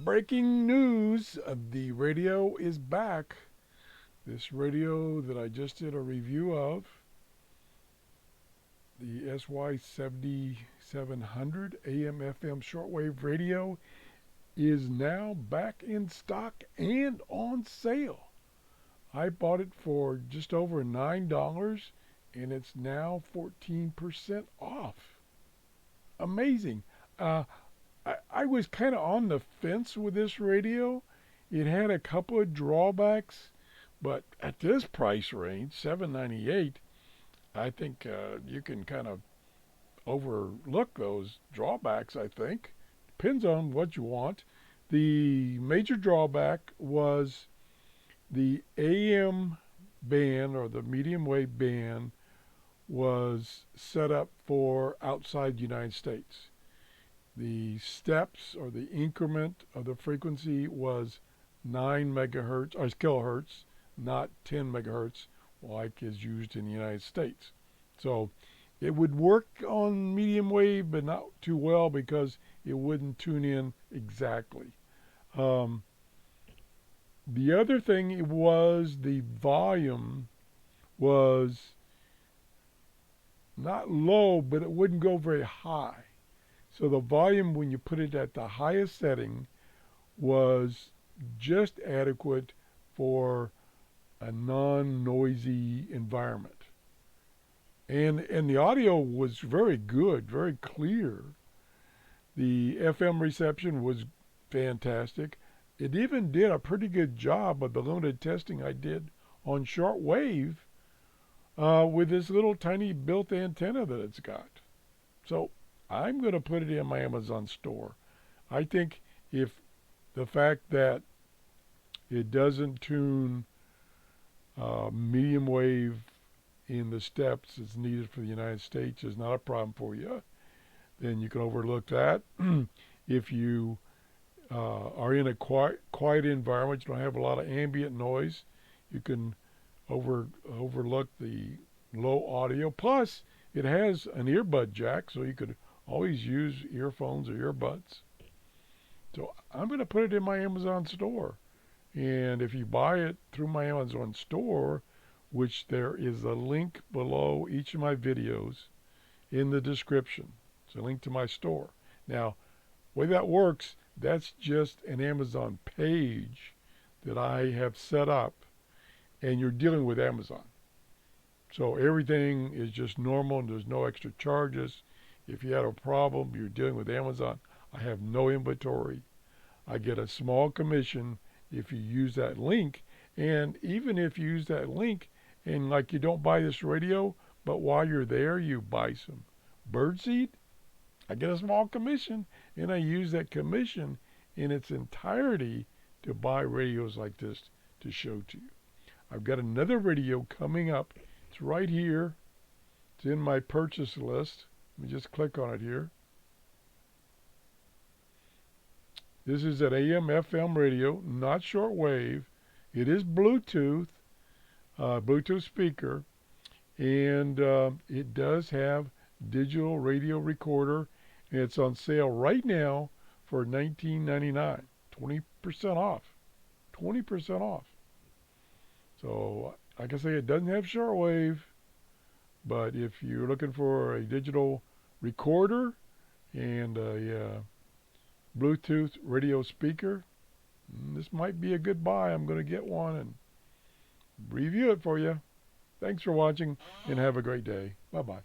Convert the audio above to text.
Breaking news, the radio is back. This radio that I just did a review of, the SY7700 AM FM shortwave radio, is now back in stock and on sale. I bought it for just over $9 and it's now 14% off. Amazing. Uh, I was kind of on the fence with this radio. It had a couple of drawbacks, but at this price range, $798, I think you can kind of overlook those drawbacks, I think. Depends on what you want. The major drawback was the AM band, or the medium wave band, was set up for outside the United States. The steps, or the increment of the frequency, was 9 megahertz or kilohertz, not 10 megahertz like is used in the United States. So it would work on medium wave, but not too well because it wouldn't tune in exactly. The other thing was the volume was not low, but it wouldn't go very high. So the volume, when you put it at the highest setting, was just adequate for a non-noisy environment. And the audio was very good, very clear. The FM reception was fantastic. It even did a pretty good job of the limited testing I did on shortwave with this little tiny built antenna that it's got. So I'm going to put it in my Amazon store. I think if the fact that it doesn't tune medium wave in the steps as needed for the United States is not a problem for you, then you can overlook that. If you are in a quiet environment, you don't have a lot of ambient noise, you can overlook the low audio. Plus, it has an earbud jack, so you could always use earphones or earbuds. So I'm going to put it in my Amazon store. And if you buy it through my Amazon store, which there is a link below each of my videos in the description, it's a link to my store. Now, the way that works, that's just an Amazon page that I have set up, and you're dealing with Amazon. So everything is just normal and there's no extra charges. If you had a problem, you're dealing with Amazon. I have no inventory. I get a small commission if you use that link. And even if you use that link and like you don't buy this radio, but while you're there, you buy some birdseed, I get a small commission, and I use that commission in its entirety to buy radios like this to show to you. I've got another radio coming up. It's right here. It's in my purchase list. Let me just click on it here. This is an AM FM radio, not shortwave. It is Bluetooth, Bluetooth speaker, and it does have digital radio recorder, and it's on sale right now for $19.99, 20% off, 20% off. So, like I say, it doesn't have shortwave, but if you're looking for a digital recorder and a Bluetooth radio speaker, this might be a good buy. I'm going to get one and review it for you. Thanks for watching, and have a great day. Bye-bye.